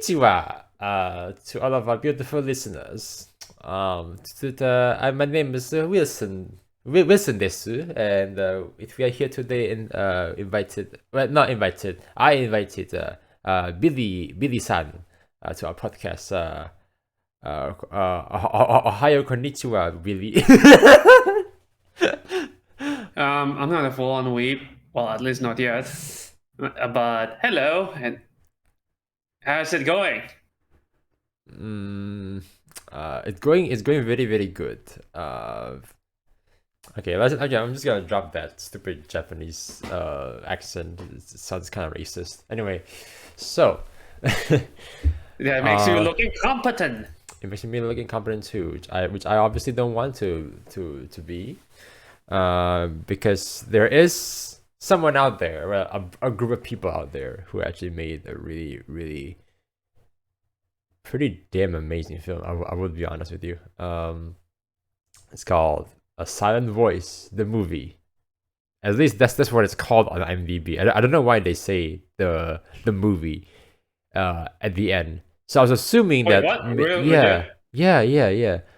konnichiwa, to all of our beautiful listeners. My name is Wilson desu, and we are here today and not invited. I invited Billy-san to our podcast. Ohio konnichiwa, Billy. I'm not a full-on weeb. Well, at least not yet. But hello, and how's it going? It's going very, very good. Okay, I'm just gonna drop that stupid Japanese accent. It sounds kind of racist. Anyway, so Yeah, it makes you look incompetent. it makes me look incompetent too, which I obviously don't want to be, because there is someone out there, well, a group of people out there who actually made a really, really pretty damn amazing film. I would be honest with you. It's called A Silent Voice, the movie. At least that's what it's called on IMDb. I don't know why they say the movie at the end. So I was assuming Wait, that what? Really? yeah.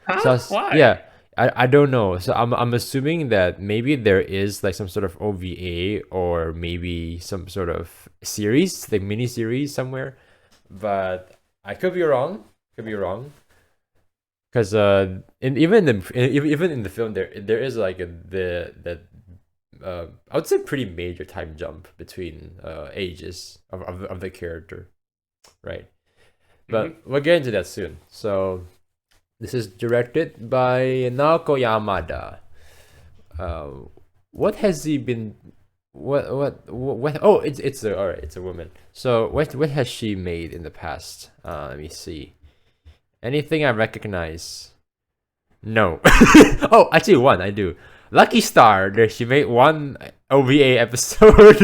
Huh? So Why? yeah, I don't know. So I'm assuming that maybe there is like some sort of OVA or maybe some sort of series, like mini series somewhere, but I could be wrong. Because even in the film there is like I would say pretty major time jump between ages of the character, right? But we'll get into that soon. So this is directed by Naoko Yamada. What has he been? What? Oh, it's a woman. So what has she made in the past? Let me see. Anything I recognize? No. Oh, actually, one I do. Lucky Star. There, she made one OVA episode.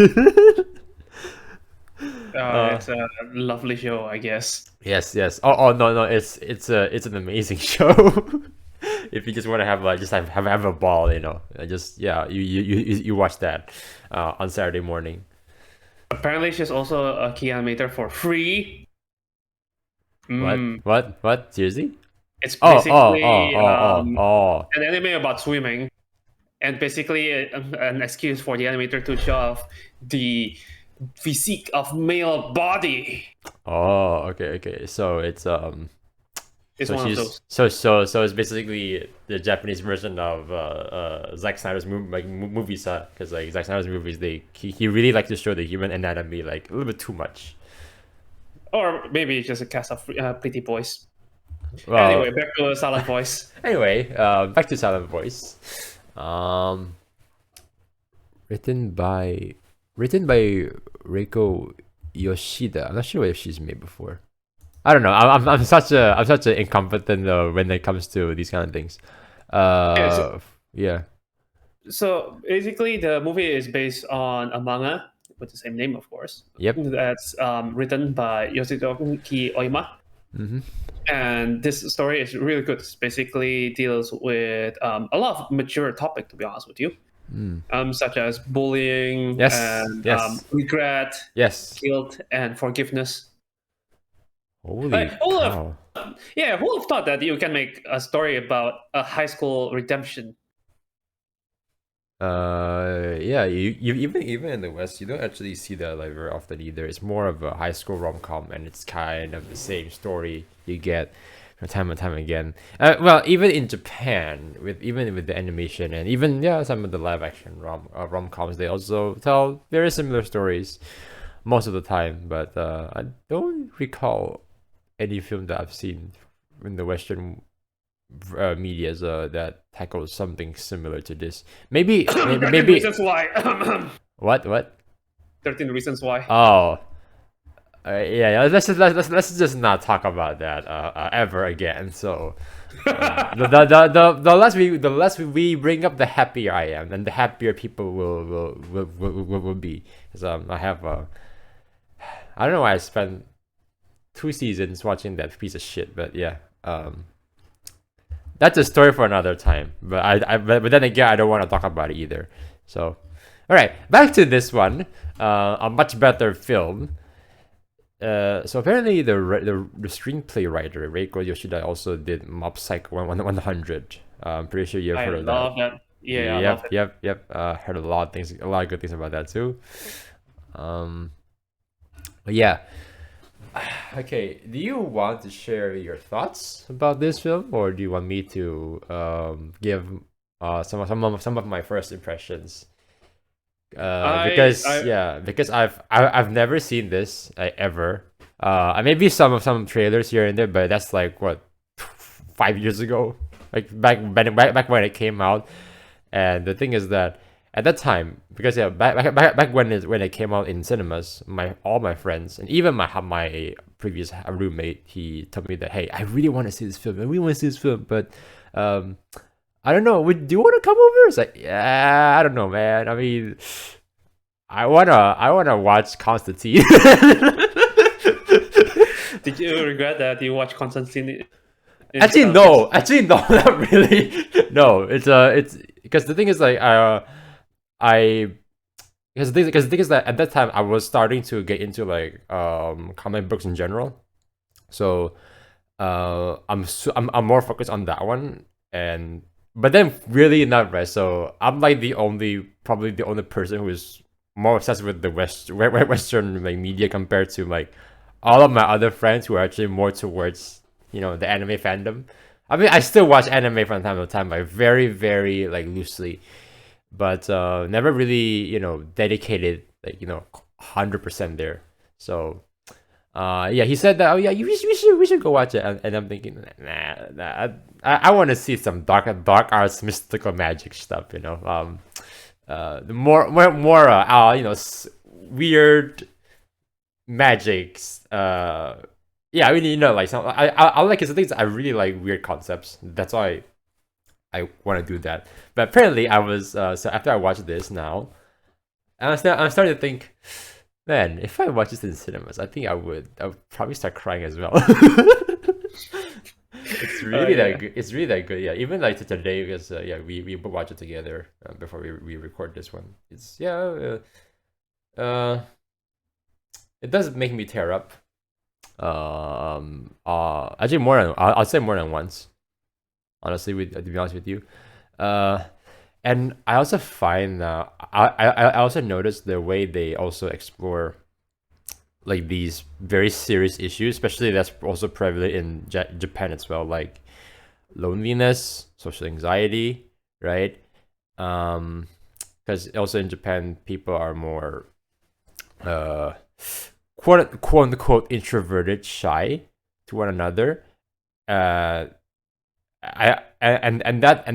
It's a lovely show, I guess. Yes. Oh no. It's an amazing show. If you just want to have have a ball, you watch that on Saturday morning. Apparently, she's also a key animator for free. What? Seriously? It's basically Oh. an anime about swimming, and basically an excuse for the animator to show off the physique of male body. Oh, okay. So it's It's so one of she's those. so it's basically the Japanese version of Zack Snyder's movies, because like Zack Snyder's movies, he really likes to show the human anatomy like a little bit too much. Or maybe it's just a cast of pretty boys. Well, Anyway, back to Silent Voice. anyway, back to Silent Voice. Written by Reiko Yoshida. I'm not sure if she's made before. I don't know. I'm such an incompetent when it comes to these kind of things. Yeah. So basically, the movie is based on a manga with the same name, of course. Yep. That's written by Yoshitoki Oima. Mm-hmm. And this story is really good. It basically deals with a lot of mature topic, to be honest with you, such as bullying and regret, guilt, and forgiveness. Holy cow. Who have thought that you can make a story about a high school redemption? Yeah, you even in the West, you don't actually see that like very often either. It's more of a high school rom-com, and it's kind of the same story you get from time and time again. Well, even in Japan, with the animation and even some of the live action rom-coms, they also tell very similar stories most of the time. But I don't recall any film that I've seen in the Western medias that tackles something similar to this. Maybe 13 Reasons Why. What? 13 Reasons Why. Oh, yeah. Let's just not talk about that ever again. So the less we bring up, the happier I am, and the happier people will be. Because I have I don't know why I spent 2 seasons watching that piece of shit, but yeah. That's a story for another time. But but then again, I don't want to talk about it either. So, all right, back to this one. A much better film. so apparently the screenplay writer Reiko Yoshida also did Mob Psycho 100. I'm pretty sure you've I heard of that. love that. Yeah, I love it. Yep. Heard a lot of things, a lot of good things about that too. But yeah. Okay, do you want to share your thoughts about this film, or do you want me to give some of my first impressions? Because I've never seen this ever. Maybe some trailers here and there, but that's like what 5 years ago, like back when it came out. And the thing is that at that time, because back when it came out in cinemas, all my friends and even my previous roommate, he told me that, hey, I really want to see this film, and we want to see this film, but I don't know. Do you want to come over? It's like, yeah, I don't know, man. I mean, I wanna watch Constantine. Did you regret that you watched Constantine? Actually, no, not really. No, it's because the thing is like because the thing is that at that time I was starting to get into like comic books in general, so I'm more focused on that one, and but then really not, right. So I'm like probably the only person who is more obsessed with the Western like media compared to like all of my other friends who are actually more towards the anime fandom. I mean, I still watch anime from time to time, like very very like loosely, but never really dedicated like 100% there. So yeah, he said that, oh yeah, we should go watch it, and I'm thinking, nah, I want to see some dark arts mystical magic stuff, the more weird magics. Yeah, I mean, like some I like his things. I really like weird concepts. That's why I want to do that. But apparently, I was so after I watched this now, I'm starting to think, man, if I watch this in cinemas, I think I would probably start crying as well. It's really that good. It's really that good. Yeah, even like today, because yeah, we watch it together before we record this one. It's it does make me tear up. Actually, I'll say more than once. Honestly, to be honest with you, and I also find I also noticed the way they also explore like these very serious issues, especially that's also prevalent in Japan as well, like loneliness, social anxiety, right? Because also in Japan, people are more quote unquote introverted, shy to one another.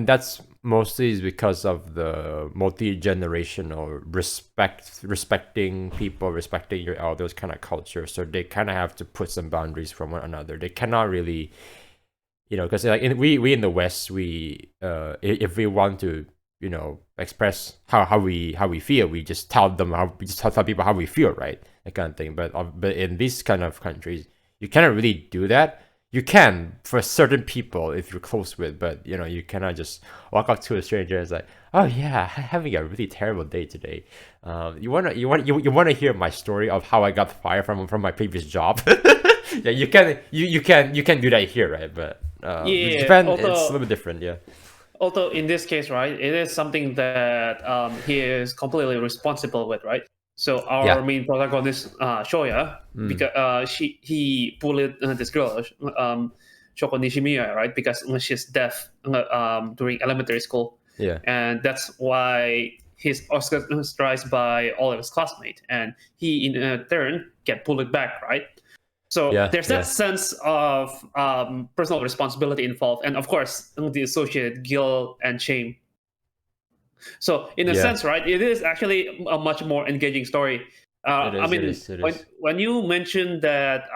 That's mostly is because of the multi-generational respecting people, respecting your elders kind of culture. So they kind of have to put some boundaries from one another. They cannot really, because like we in the West, we if we want to express how we feel, we just tell people how we feel, right? That kind of thing. But in these kind of countries, you cannot really do that. You can for certain people if you're close with, but you cannot just walk up to a stranger and it's like, oh yeah, having a really terrible day today. You wanna hear my story of how I got fired from my previous job? Yeah, you can do that here, right? But yeah, Japan, it's a little bit different. Yeah. Although in this case, right, it is something that he is completely responsible with, right? So our main protagonist, Shoya, because he bullied this girl, Shoko Nishimiya, right? Because she's deaf during elementary school. Yeah. And that's why he's ostracized by all of his classmates. And he, in turn, get bullied back, right? So there's that sense of personal responsibility involved. And of course, the associated guilt and shame. So in a sense, right, it is actually a much more engaging story. When you mentioned that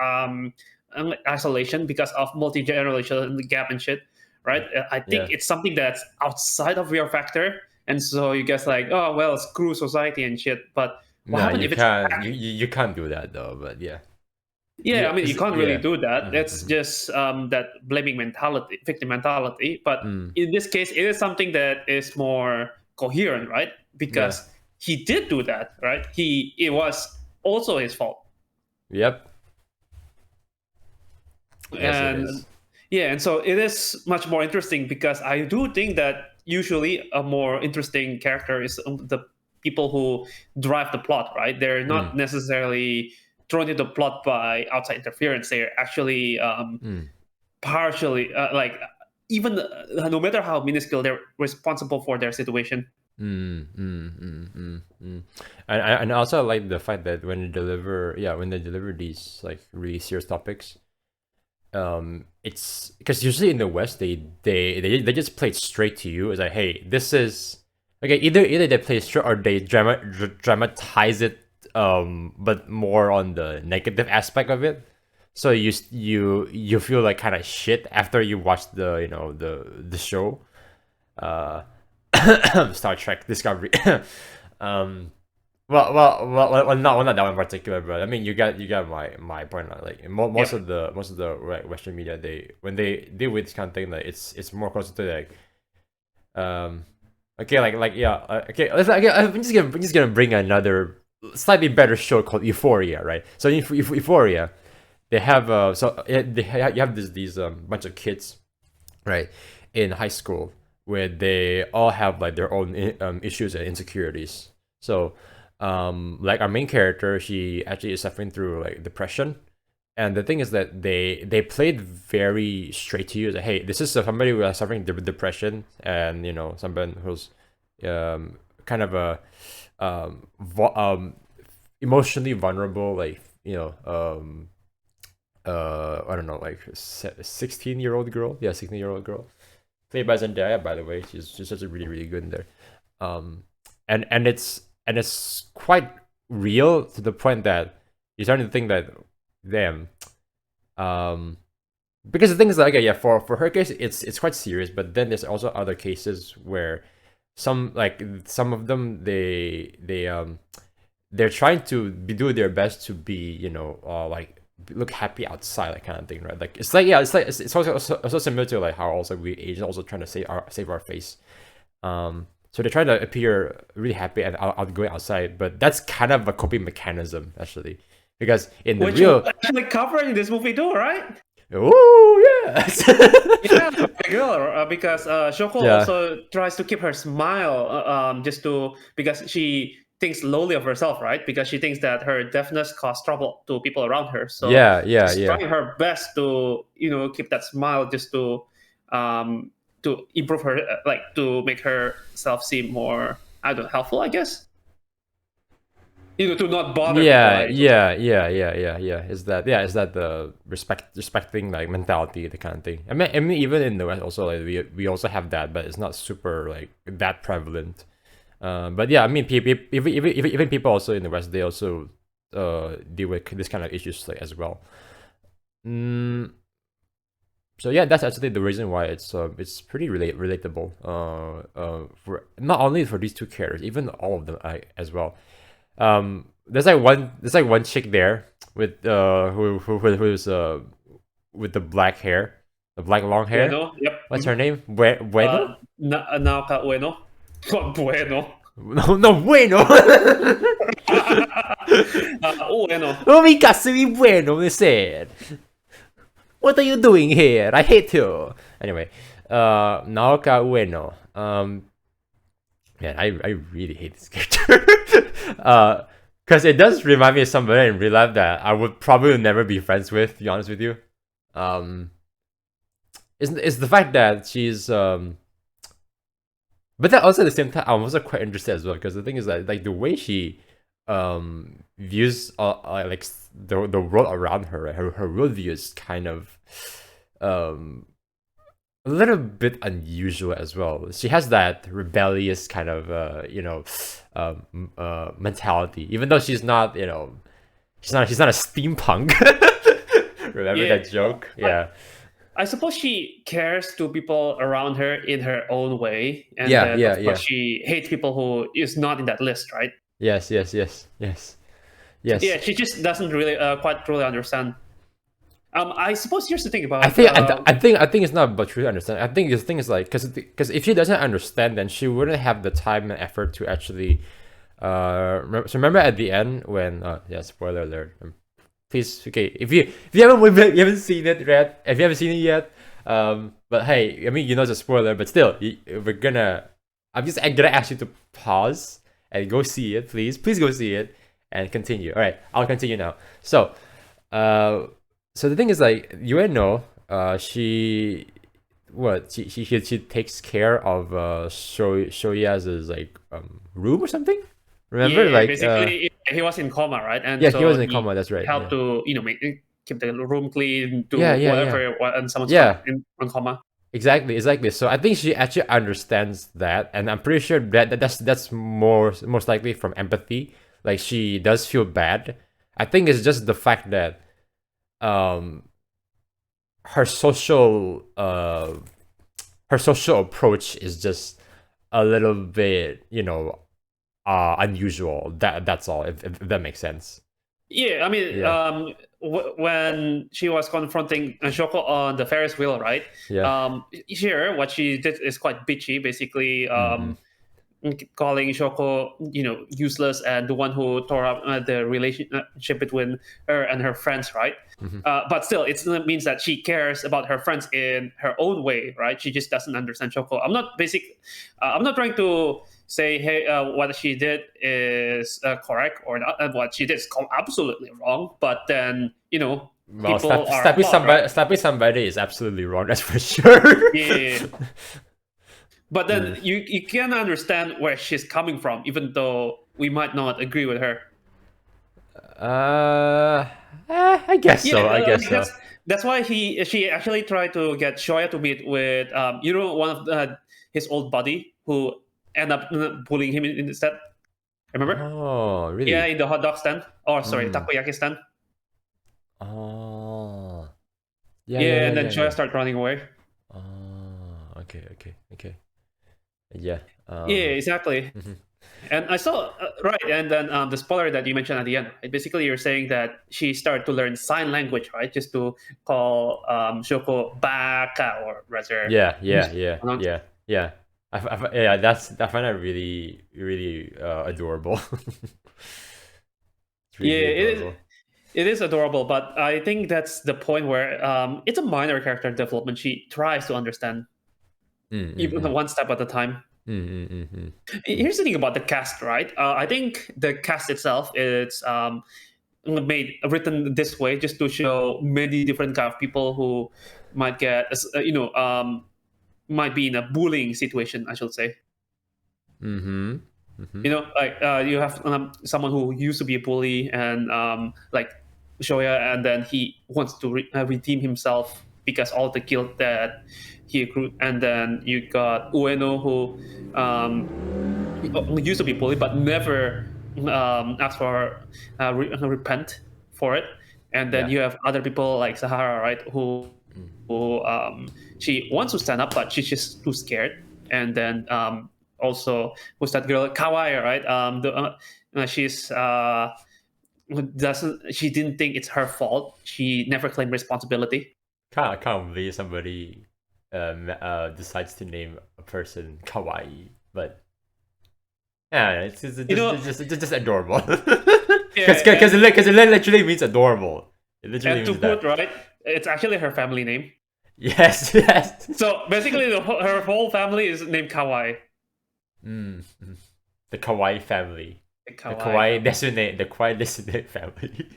isolation because of multi-generational gap and shit, right? I think it's something that's outside of your factor, and so you guess like, oh well, screw society and shit. But what happens if you can't do that though? But yeah. Yeah, I mean, you can't really do that. That's just that blaming mentality, victim mentality. But in this case, it is something that is more coherent, right? Because he did do that, right? It was also his fault. Yep. Yes, it And is. yeah, and so it is much more interesting because I do think that usually a more interesting character is the people who drive the plot, right? They're Mm, not necessarily thrown into the plot by outside interference. They're actually mm, partially like even no matter how minuscule, they're responsible for their situation. and I also like the fact that when they deliver, when they deliver these like really serious topics, it's because usually in the West they just play it straight to you. It's like, hey, this is okay. Either they play it straight or they dramatize it, but more on the negative aspect of it. So you feel like kind of shit after you watch the show, uh, Star Trek Discovery. um, not that one in particular, but I mean, you got my point. Like most Yep. of the like, Western media, they when they deal with this kind of thing, like it's more closer to like okay, okay. Okay, I'm just gonna bring another slightly better show called Euphoria, right? So in Euphoria, they have you have these bunch of kids, right, in high school where they all have like their own issues and insecurities. So like our main character, she actually is suffering through like depression, and the thing is that they played very straight to you that, hey, this is somebody who is suffering depression, and someone who's kind of a emotionally vulnerable, like I don't know, like 16-year-old girl. Yeah, 16-year-old girl, played by Zendaya, by the way. She's such a really good in there. Um, and it's quite real to the point that you're starting to think that, damn, um, because the thing is like, okay, yeah, for her case, it's quite serious. But then there's also other cases where some of them they're trying to do their best to be like look happy outside, that kind of thing, right? Like it's also similar to like how also we Asians also trying to save our face. So they try to appear really happy and outgoing outside, but that's kind of a coping mechanism actually, because in the Which was real actually covered in this movie too, right? oh yes Yeah, girl, because Shoko yeah also tries to keep her smile, just to because she thinks lowly of herself, right? Because she thinks that her deafness caused trouble to people around her, so she's yeah. trying her best to keep that smile, just to improve her, like to make herself seem more, I don't know, helpful, I guess. To not bother people, Yeah, I should say. yeah. Is that the respecting like mentality, the kind of thing? I mean, even in the West, also like we also have that, but it's not super like that prevalent. But yeah, I mean, even people also in the West, they also deal with this kind of issues like as well. Mm, so yeah, that's actually the reason why it's pretty relatable. For not only for these two characters, even all of them as well. There's like one chick there with who's with the black hair, the black long hair. Bueno, yep. What's her name? Bueno? Naoka Ueno. Not Bueno. No, no, bueno. Ueno. Omikasumi bueno, they said. What are you doing here? I hate you. Anyway, Naoka Ueno. Man, I really hate this character. Because it does remind me of somebody in real life that I would probably never be friends with, to be honest with you. Is the fact that she's but then also at the same time I'm also quite interested as well, because the thing is that like the way she views like the world around her, right? Her worldview is kind of a little bit unusual as well. She has that rebellious kind of mentality, even though she's not she's not a steampunk. Remember Yeah. that joke? Yeah. I suppose she cares to people around her in her own way, and Yeah, then yeah, of course yeah. she hates people who is not in that list, right? Yes, yes, yes, yes, yes. Yeah, she just doesn't really quite truly understand. I suppose here's the thing I about think I think it's not about truly understand. I think the thing is like because if she doesn't understand, then she wouldn't have the time and effort to actually. So remember at the end when yeah, spoiler alert. please. Okay, if you haven't seen it yet, if you haven't seen it yet, but hey, I mean, it's a spoiler, but still, I'm gonna ask you to pause and go see it, please go see it and continue. All right, I'll continue now. So, so the thing is, like, she she takes care of Shoya's like room or something. Remember, yeah, like, basically he was in coma, right? And yeah, so he was in coma. That's right. helped to keep the room clean, do Yeah. and someone's Yeah, on coma. exactly. So I think she actually understands that, and I'm pretty sure that's most likely from empathy. Like, she does feel bad. I think it's just the fact that um her social approach is just a little bit, unusual. That's all. If that makes sense. Yeah, I mean, Yeah. when she was confronting Shoko on the Ferris wheel, right? Yeah. Here, what she did is quite bitchy, basically. Mm-hmm. Calling Shoko, useless and the one who tore up the relationship between her and her friends, right? Mm-hmm. But still, it still means that she cares about her friends in her own way, right? She just doesn't understand Shoko. I'm not trying to say, hey, what she did is correct or not, and what she did is absolutely wrong. But then, Well, people are flawed, right? slapping somebody is absolutely wrong. That's for sure. Yeah. But then Mm. you can understand where she's coming from, even though we might not agree with her. I guess so. Yeah, I guess so. that's why she actually tried to get Shoya to meet with one of his old buddy who end up bullying him instead. Remember? Oh, Yeah, really? in the hot dog stand. Or sorry, Mm. takoyaki stand. Oh. Yeah, yeah, Yeah, yeah, and then yeah, Shoya yeah. start running away. Oh, okay. Yeah. Yeah, exactly. Mhm. And I saw right, and then the spoiler that you mentioned at the end. Right? Basically, you're saying that she started to learn sign language, right, just to call Shoko baka, or rather, Yeah. pronounce. Yeah. Yeah, I find that really, really adorable. It's Yeah, really, really adorable. it is adorable, but I think that's the point where it's a minor character development. She tries to understand even Mm. one step at a time. Mm. Here's the thing about the cast, right? I think the cast itself is written this way just to show many different kind of people who might get might be in a bullying situation, I should say. Mm. Mm. Like you have someone who used to be a bully and like Shoya, and then he wants to redeem himself because all the guilt that he accrued. And then you got Ueno, who used to be bullied but never asked for repent for it. And then Yeah. you have other people like Sahara, right, who she wants to stand up but she's just too scared. And then also, who's that girl, Kawaii, right? She's doesn't she didn't think it's her fault. She never claimed responsibility. Can't believe somebody decides to name a person kawaii, but yeah, it's just adorable. Yeah, Because it literally means adorable. It literally and to means that. put right, it's actually her family name. Yes, yes. So basically, her whole family is named Kawaii. Mm. The kawaii family. The The Kawaii kawaii family. designate. The kawaii designate family.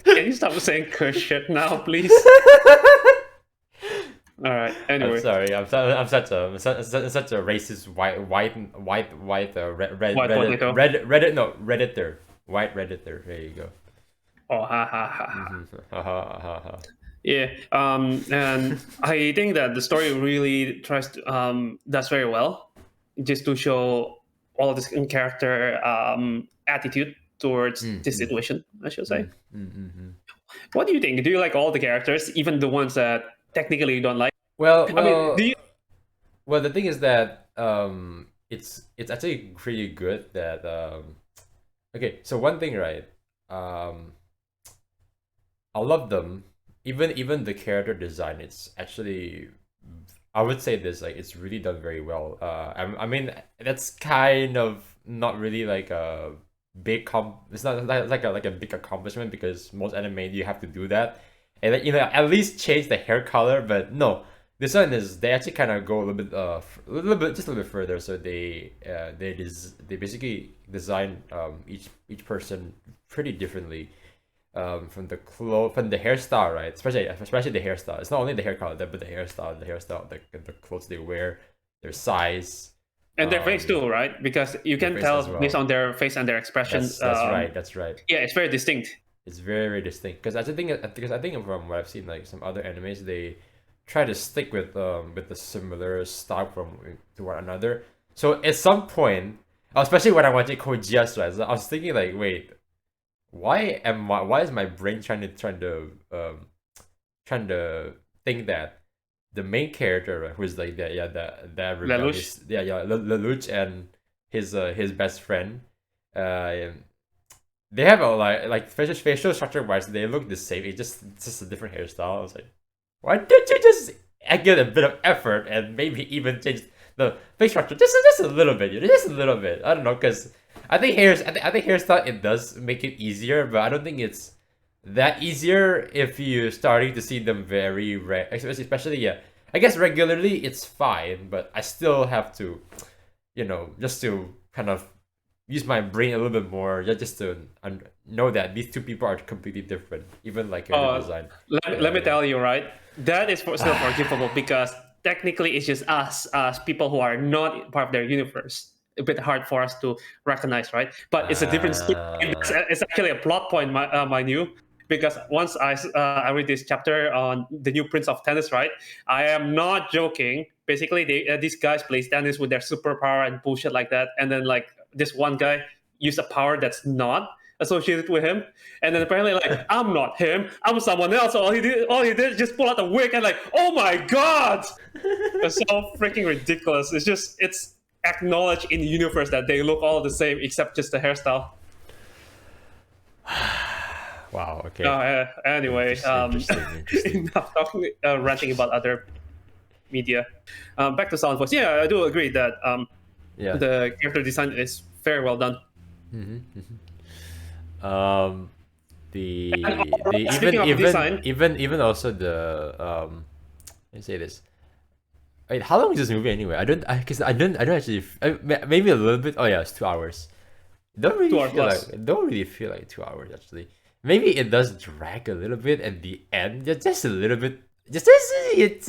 Can you stop saying curse shit now, please? All right. Anyway, I'm sorry. I'm such a racist white potato. redditor, white redditor. There you go. Oh, ha ha ha. Ha ha ha ha. Yeah, and I think that the story really tries to does very well, just to show all of this character attitude towards this situation, I should say. What do you think? Do you like all the characters, even the ones that technically you don't like? Well, I mean, do you? well. The thing is that it's actually pretty good that okay. So one thing, right? I love them. Even the character design, it's actually, I would say this, like, it's really done very well. I mean, that's kind of not really like a it's not like a big accomplishment, because most anime you have to do that, and then, at least change the hair color. But no, this one is, they actually kind of go just a little bit further. So they basically design each person pretty differently, from the hairstyle, right? Especially the hairstyle. It's not only the hair color, but the hairstyle, the clothes they wear, their size, and their face too, right? Because you can tell well, based on their face and their expressions. That's right. Yeah, it's very distinct. It's very, very distinct. Because I think from what I've seen, like some other animes, they try to stick with the similar style to one another. So at some point, especially when I watched Kojias, right, I was thinking like, wait, why is my brain trying to think that the main character, right, who's like that rebellious, Lelouch, and his best friend, they have a like facial structure wise, they look the same. It's just a different hairstyle. I was like, why did you just give a bit of effort and maybe even change the face structure just a little bit? Just a little bit. I don't know, because I think hairstyle, it does make it easier, but I don't think it's that easier if you're starting to see them very especially I guess regularly it's fine, but I still have to, just to kind of use my brain a little bit more, just to know that these two people are completely different, even like your design. Let me tell you, right? That is still forgivable, because technically it's just us as people who are not part of their universe. A bit hard for us to recognize, right? But it's a different story. It's actually a plot point, mind you, because once I read this chapter on the new Prince of Tennis, right? I am not joking. Basically, these guys play tennis with their superpower and bullshit like that, and then like this one guy used a power that's not associated with him, and then apparently like, I'm not him, I'm someone else. So all he did just pull out a wig, and like, oh my god, it's so freaking ridiculous. It's acknowledged in the universe that they look all the same except just the hairstyle. Wow. Okay. Anyway, interesting. enough talking, ranting about other media. Back to sound voice. Yeah, I do agree that the character design is very well done. Even also the let me say this. Wait, how long is this movie anyway? I don't actually. Maybe a little bit. Oh yeah, it's 2 hours. Don't really feel like 2 hours actually. Maybe it does drag a little bit at the end, just a little bit. It's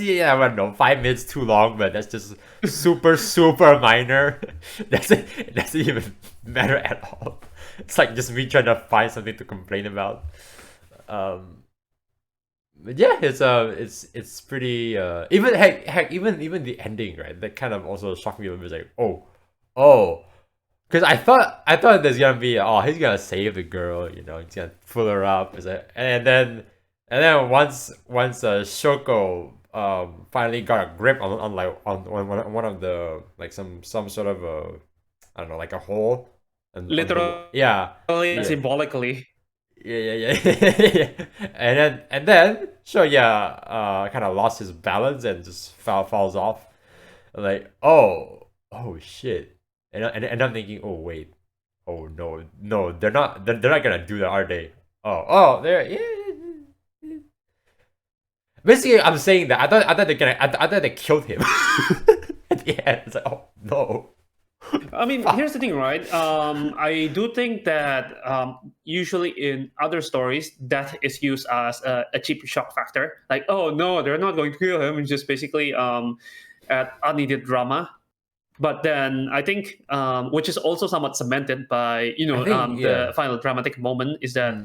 I don't know, 5 minutes too long, but that's just super minor. Doesn't even matter at all. It's like just me trying to find something to complain about. But yeah, it's pretty even even the ending, right? That kind of also shocked me a little bit. Like, oh, because I thought there's gonna be he's gonna save the girl, he's gonna pull her up, and then once Shoko finally got a grip on one of the like some sort of I don't know, like a hole, and literally symbolically. Yeah. and then kind of lost his balance and just falls off. Like, oh shit. And I'm thinking, oh wait, oh no, they're not gonna do that, are they? They're basically, I'm saying that I thought they killed him at the end. It's like, oh no. I mean, here's the thing, right? I do think that usually in other stories, that is used as a cheap shock factor. Like, oh no, they're not going to kill him. It's just basically add unneeded drama. But then I think, which is also somewhat cemented by the final dramatic moment, is that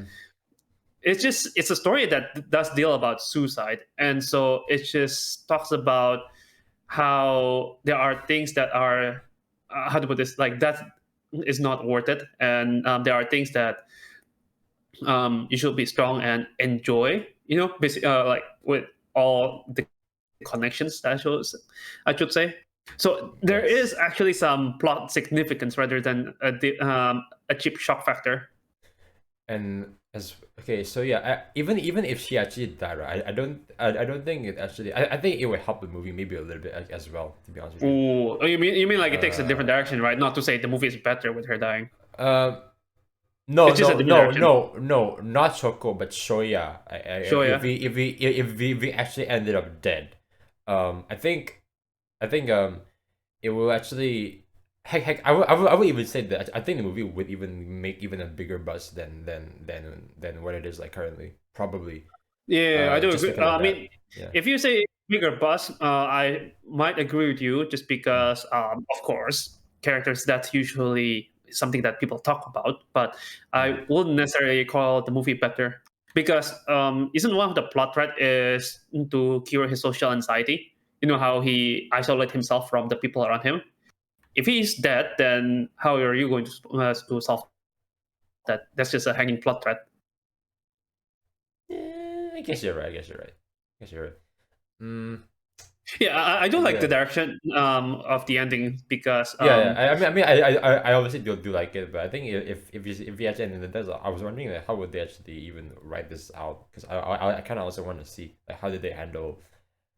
it's a story that does deal about suicide, and so it just talks about how there are things that are how to put this, like, that is not worth it, and there are things that you should be strong and enjoy, basically, like with all the connections, I should say. So there is actually some plot significance rather than a cheap shock factor. And even if she actually died, right, I don't think it actually. I think it would help the movie maybe a little bit as well, to be honest with you. Oh, you mean like it takes a different direction, right? Not to say the movie is better with her dying. No, It's just a different direction. no, not Shoko, but Shoya. Shoya. If we actually ended up dead, I think it will actually. Heck, I would even say that I think the movie would even make even a bigger buzz than what it is like currently. Probably. Yeah, I do Just agree. because of I that. mean, Yeah. if you say bigger buzz, I might agree with you just because, of course, characters that's usually something that people talk about, but I wouldn't necessarily call the movie better because isn't one of the plot thread is to cure his social anxiety? You know how he isolates himself from the people around him. If he's dead, then how are you going to solve that? That's just a hanging plot thread. I guess you're right. I guess you're right. I guess you're right. Mm, Yeah, I do like yeah. the direction of the ending because Yeah. I obviously do like it, but I think if you actually ended it, I was wondering like how would they actually even write this out? Because I kind of also want to see like how did they handle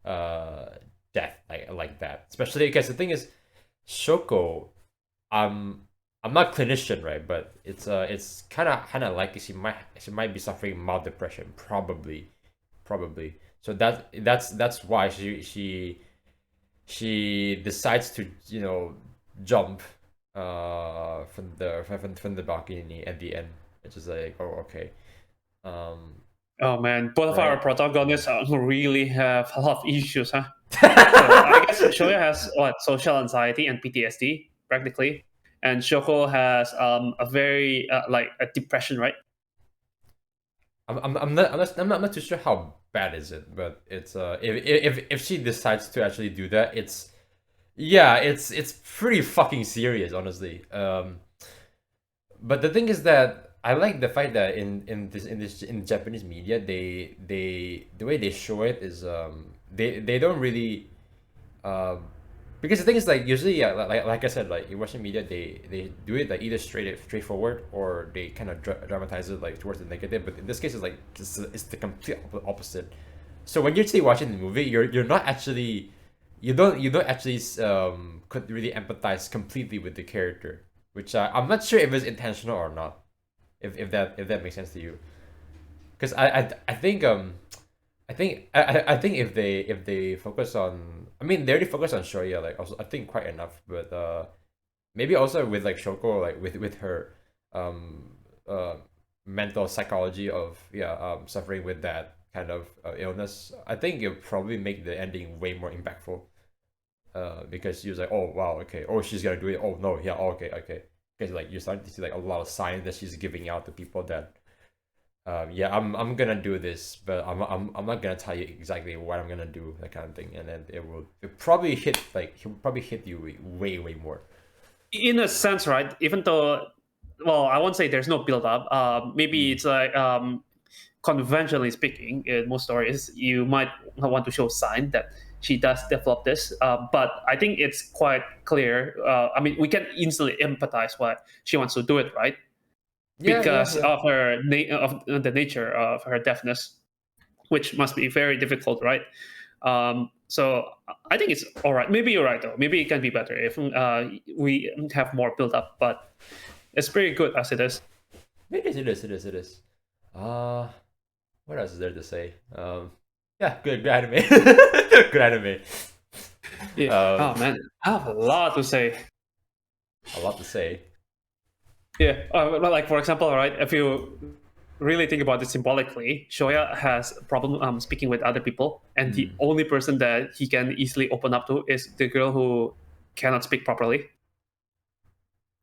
uh death like that, especially because the thing is Shoko, I'm not clinician, right? But it's kind of like she might be suffering mild depression, probably. So that's why she decides to jump from the balcony at the end. It's just like, oh, okay. oh man, both of our Right. protagonists really have a lot of issues, huh? So I guess Shoya has what social anxiety and PTSD practically, and Shoko has a very like a depression, right? I'm not too sure how bad is it, but it's if she decides to actually do that, it's pretty fucking serious, honestly. But the thing is that I like the fact that in Japanese media, the way they show it is they don't really um because the thing is like usually, yeah, like I said, like in Western media, they do it like either straightforward, or they kind of dramatize it like towards the negative. But in this case, it's like it's the complete opposite. So when you're actually watching the movie, you're not actually you don't actually could really empathize completely with the character, which I'm not sure if it's intentional or not. If that makes sense to you, because I think if they focus on, I mean, they already focus on Shoya, like, also I think quite enough, but maybe also with like Shoko, like with her um uh mental psychology of, yeah, suffering with that kind of illness. I think it'll probably make the ending way more impactful, because you're like, oh wow, okay, oh, she's gonna do it, oh no, yeah, okay, because like you're starting to see like a lot of signs that she's giving out to people that, yeah, I'm gonna do this, but I'm not gonna tell you exactly what I'm gonna do, that kind of thing, and then it probably he'll probably hit you way more. In a sense, right? Even though, well, I won't say there's no build up. Maybe it's like conventionally speaking, in most stories, you might want to show sign that she does develop this. But I think it's quite clear. I mean, we can instantly empathize why she wants to do it, right? Because Yeah. of of the nature of her deafness, which must be very difficult, right? So I think it's all right. Maybe you're right though. Maybe it can be better if we have more build up, but it's pretty good as it is. It is. Uh, what else is there to say? Yeah, good anime. Good anime. Yeah. Oh man, I have a lot to say. A lot to say. Yeah, like for example, right? If you really think about it symbolically, Shoya has a problem speaking with other people, and the only person that he can easily open up to is the girl who cannot speak properly.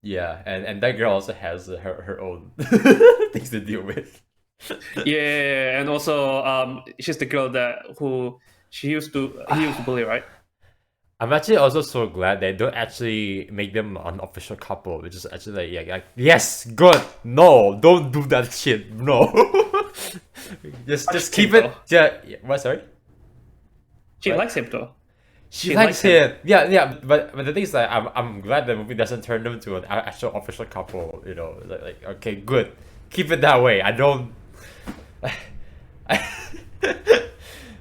Yeah, and that girl also has her own things to deal with. Yeah, and also she's the girl that who he used to bully, right? I'm actually also so glad they don't actually make them an official couple, which is actually like, yeah, like, yes, good. No, don't do that shit. No, just keep it. Yeah. What? Sorry. She What? likes him though. She likes him. Yeah. But the thing is, like, I'm glad the movie doesn't turn them to an actual official couple. Like okay, good. Keep it that way. I don't.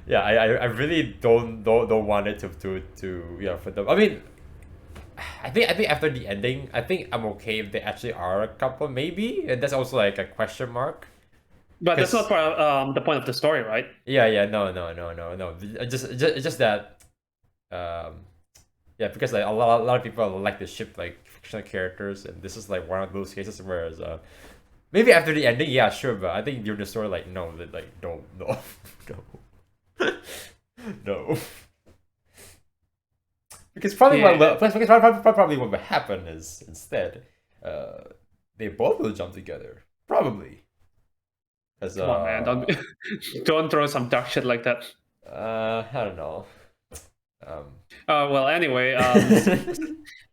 Yeah, I really don't want it to yeah, for them. I mean, I think after the ending, I think I'm okay if they actually are a couple, maybe, and that's also like a question mark. But that's not part of, the point of the story, right? Yeah, no. Just that, yeah, because like a lot of people like to ship like fictional characters, and this is like one of those cases where maybe after the ending, yeah, sure, but I think during the story, like no, like no, no, no. Because probably probably what will happen is instead, they both will jump together. Probably. Come on, man, don't throw some dark shit like that. I don't know. Well, anyway,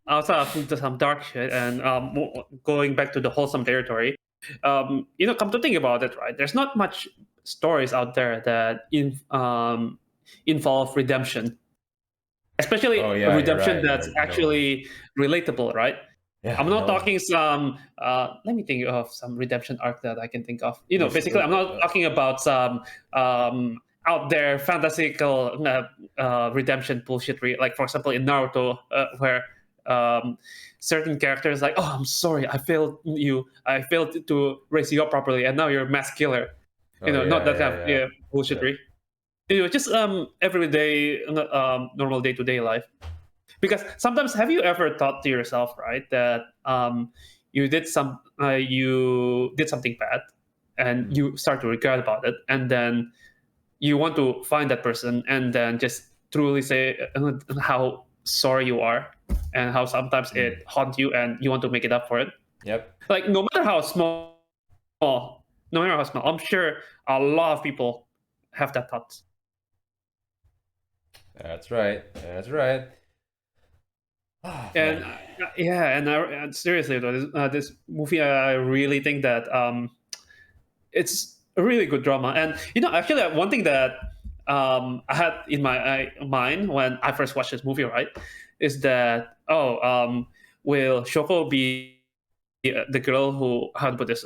outside of some dark shit and going back to the wholesome territory, come to think about it, right? There's not much stories out there that involve redemption, especially redemption that's actually relatable, right? Yeah, I'm not talking some. Let me think of some redemption arc that I can think of. Basically, I'm not talking about some out there fantastical redemption bullshit. Like for example, in Naruto, where certain characters like, "Oh, I'm sorry, I failed you. I failed to raise you up properly, and now you're a mass killer." Not that kind of bullshitry. Just everyday, normal day-to-day life. Because sometimes, have you ever thought to yourself, right, that you did something bad, and you start to regret about it, and then you want to find that person, and then just truly say how sorry you are, and how sometimes it haunts you, and you want to make it up for it. Yep. Like no matter how small, I'm sure a lot of people have that thought. That's right. Oh, and and seriously, this movie, I really think that it's a really good drama. And actually, one thing that I had in my mind when I first watched this movie, right, is that will Shoko be the girl who, how to put this,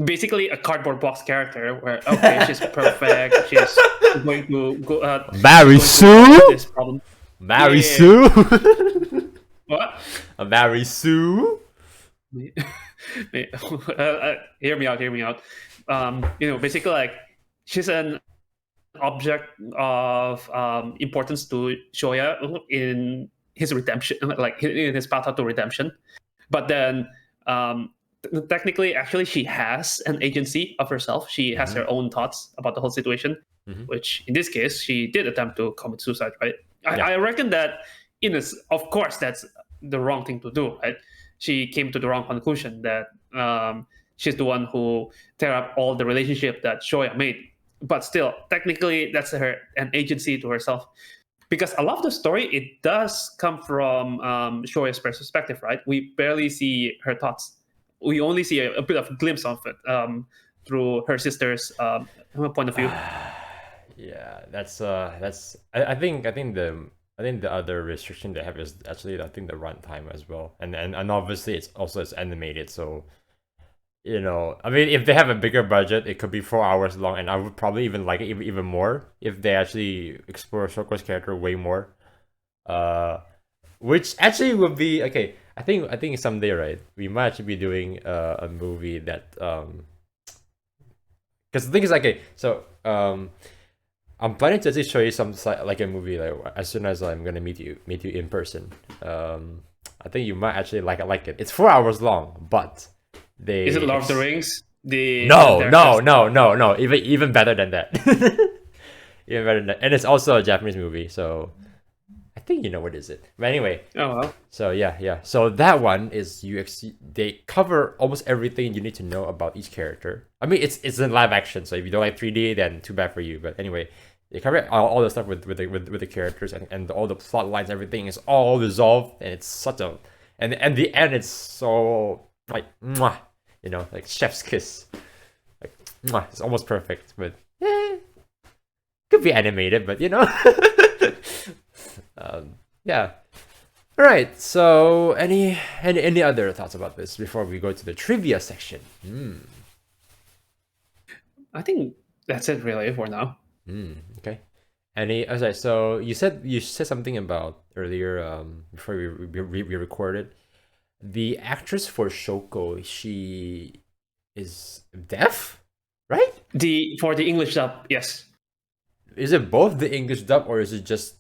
basically a cardboard box character where she's perfect, she's going to go marry Sue. This problem. Marry Sue. What? Marry Sue. Hear me out. Basically, like, she's an object of importance to Shoya in his redemption, like in his path to redemption. But then, technically, actually, she has an agency of herself. She has her own thoughts about the whole situation, which in this case, she did attempt to commit suicide, right? I reckon that, of course, that's the wrong thing to do, right? She came to the wrong conclusion that she's the one who tear up all the relationship that Shoya made. But still, technically, that's an agency to herself. Because a lot of the story, it does come from Shoya's perspective, right? We barely see her thoughts. We only see a bit of a glimpse of it through her sister's point of view. Yeah, that's I think the other restriction they have is actually, I think, the runtime as well, and obviously it's animated, so I mean, if they have a bigger budget, it could be 4 hours long, and I would probably even like it even more if they actually explore Shoko's character way more, which actually would be okay. I think someday, right, we might actually be doing a movie that because the thing is, okay, so I'm planning to actually show you like a movie, like as soon as I'm gonna meet you in person. I think you might actually like it. It's 4 hours long, but is it Lord of the Rings? No. Even better than that. Even better than that, and it's also a Japanese movie, so I think you know what is it. But anyway. Oh well. So yeah. So that one is they cover almost everything you need to know about each character. I mean, it's in live action, so if you don't like 3D, then too bad for you. But anyway, they cover all the stuff with the characters, and all the plot lines. Everything is all resolved, and it's such a and the end, it's so like mwah, like chef's kiss, like mwah, it's almost perfect. But could be animated, but yeah. All right. So, any other thoughts about this before we go to the trivia section? I think that's it really for now. Okay. Okay, so you said something about earlier before we recorded. The actress for Shoko, she is deaf, right? For the English dub, yes. Is it both the English dub or is it just?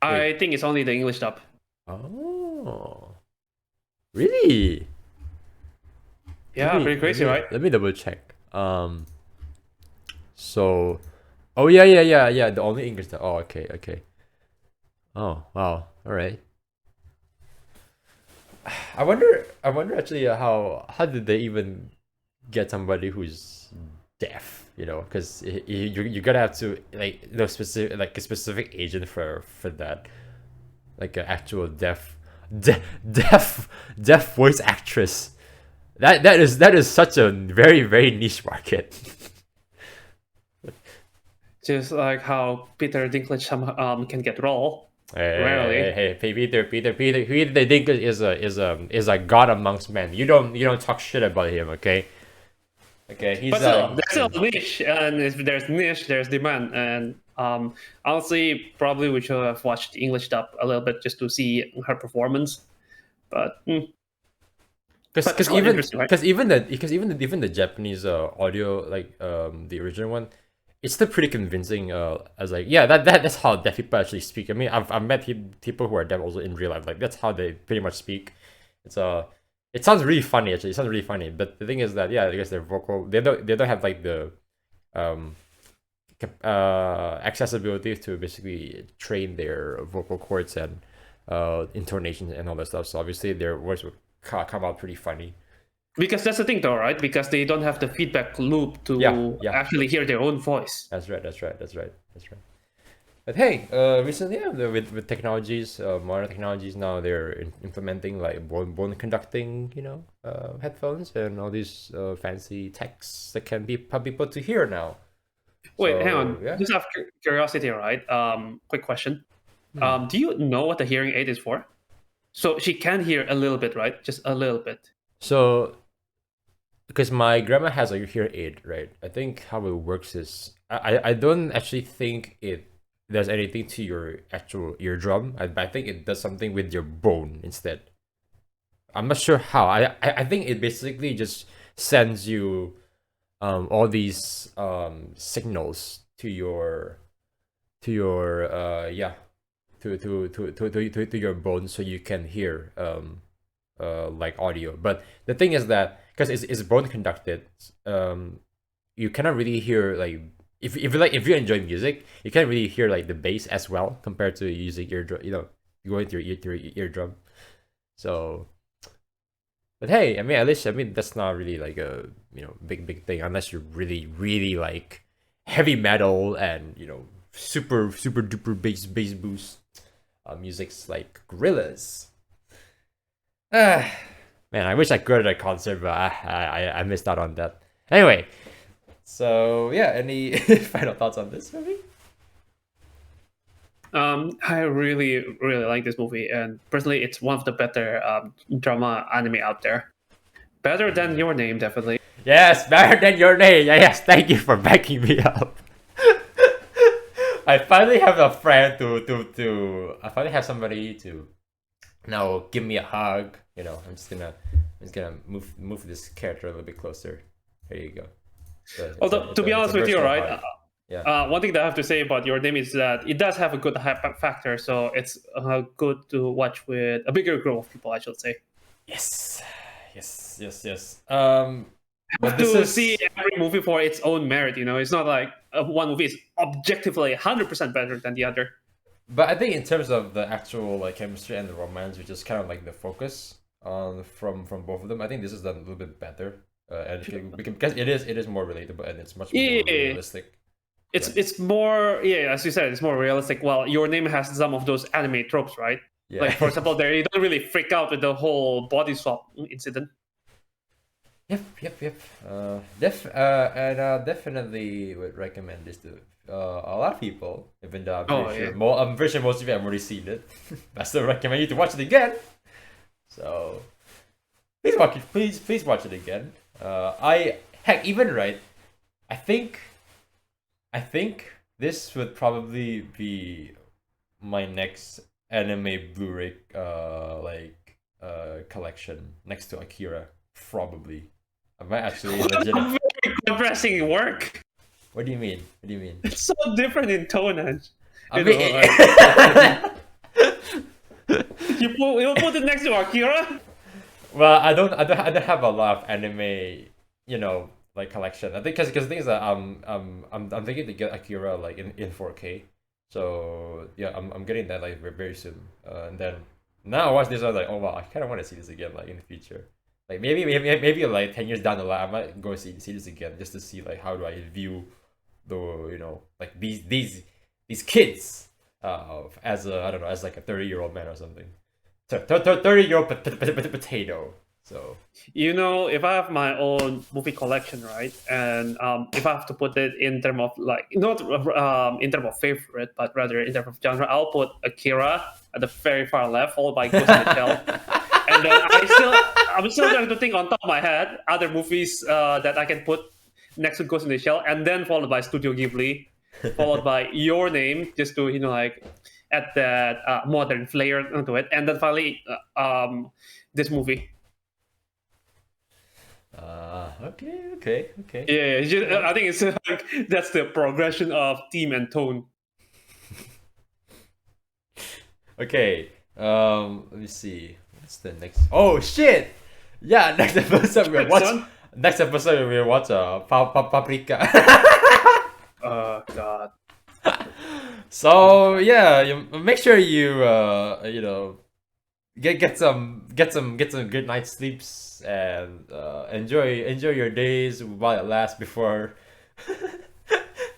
I think it's only the English dub. Oh, really? Yeah, pretty crazy, right? Let me double check. So, oh yeah. The only English dub. Oh, okay. Oh, wow. All right. I wonder actually how did they even get somebody who's deaf? You know, because you gotta have to like specific like a specific agent for that, like an actual deaf voice actress. That is such a very niche market. Just like how Peter Dinklage can get role. Hey, Peter Dinklage is a god amongst men. You don't talk shit about him, okay? Okay, he's but still, there's still niche, and if there's niche, there's demand. And honestly, probably we should have watched the English dub a little bit just to see her performance. But because even the Japanese audio, like the original one, it's still pretty convincing. As like, yeah, that's how deaf people actually speak. I mean, I've met people who are deaf also in real life. Like that's how they pretty much speak. It sounds really funny actually. It sounds really funny. But the thing is that, yeah, I guess their vocal, they don't have like the accessibility to basically train their vocal cords and intonations and all that stuff. So obviously their voice would come out pretty funny. Because that's the thing, though, right? Because they don't have the feedback loop to actually hear their own voice. That's right. But hey, recently, with technologies, modern technologies now, they're implementing like bone conducting, headphones and all these fancy techs that can be put to hear now. Wait, hang on. Yeah. Just out of curiosity, right? Quick question. Do you know what the hearing aid is for? So she can hear a little bit, right? Just a little bit. So, because my grandma has a hearing aid, right? I think how it works is I don't actually think it does anything to your actual eardrum. I think it does something with your bone instead. I'm not sure how. I think it basically just sends you all these signals to your your bone so you can hear like audio. But the thing is that because it's bone conducted, you cannot really hear like if you enjoy music, you can't really hear like the bass as well compared to using eardrum, going through your eardrum. So, but hey, at least that's not really like a big thing unless you're really like heavy metal and super duper bass boost music's like Gorillaz. Man, I wish I could at a concert, but I missed out on that. Anyway, so yeah, any final thoughts on this movie? I really like this movie, and personally, it's one of the better drama anime out there. Better than Your Name, definitely. Yes, better than Your Name. Yes, thank you for backing me up. I finally have a friend I finally have somebody to now give me a hug. I'm just gonna move this character a little bit closer. There you go. Although to be honest with you, right? One thing that I have to say about Your Name is that it does have a good hype factor, so it's good to watch with a bigger group of people, I should say. Yes. But to see every movie for its own merit, it's not like one movie is objectively 100% better than the other. But I think in terms of the actual like chemistry and the romance, which is kind of like the focus from both of them, I think this is done a little bit better, and because it is more relatable and it's much more realistic. It's more as you said, it's more realistic. Well, Your Name has some of those anime tropes, right? Yeah. Like for example, there you don't really freak out with the whole body swap incident. Yep. Definitely would recommend this to a lot of people. Even though I'm pretty sure most of you have already seen it. I still recommend you to watch it again. So please watch it. Please watch it again. I think this would probably be my next anime Blu-ray collection next to Akira, probably. I might actually very compressing work. What do you mean? What do you mean? It's so different in tone, and you put it next to Akira. Well, I don't have a lot of anime, like collection. I think because the thing is that I'm thinking to get Akira like in 4K. So yeah, I'm getting that like very soon. And then now I watch this, I was like, oh wow, I kind of want to see this again like in the future. Like maybe like 10 years down the line, I might go see this again just to see like how do I view the like these kids as a, I don't know, as like a 30-year-old man or something. 30-year-old potato. So if I have my own movie collection, right, and if I have to put it in terms of like not in terms of favorite, but rather in terms of genre, I'll put Akira at the very far left, followed by Ghost in the Shell, and then I'm still trying to think on top of my head other movies that I can put next to Ghost in the Shell, and then followed by Studio Ghibli, followed by Your Name, just to like add that modern flair into it, and then finally this movie. Okay. Yeah, I think it's like that's the progression of theme and tone. Okay, let me see. What's the next? Oh shit! Yeah, next episode we watch. Next episode we watch Paprika. Oh god. So yeah, you make sure you get some good night sleeps and enjoy your days while it lasts before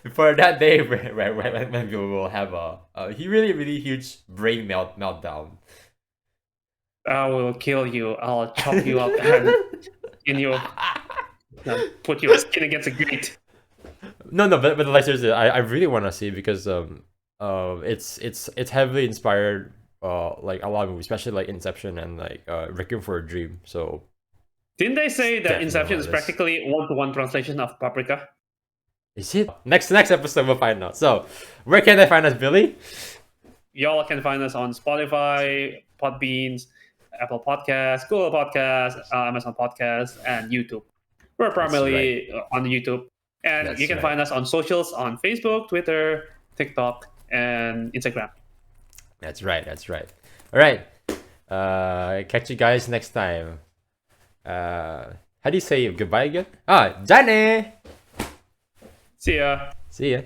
before that day when we will have a really huge brain meltdown. I will kill you. I'll chop you up and put your skin against a grate. No, but like seriously, I really want to see because it's heavily inspired like a lot of movies, especially like Inception and like Requiem for a Dream. So didn't they say that Inception is practically 1-to-1 translation of Paprika? Is it? Next episode we'll find out. So where can they find us, Billy? Y'all can find us on Spotify, Podbeans, Apple Podcasts, Google Podcasts, Amazon Podcasts, and YouTube. We're primarily on YouTube. And you can find us on socials on Facebook, Twitter, TikTok, and Instagram. That's right. All right. Catch you guys next time. How do you say goodbye again? Johnny! See ya. See ya.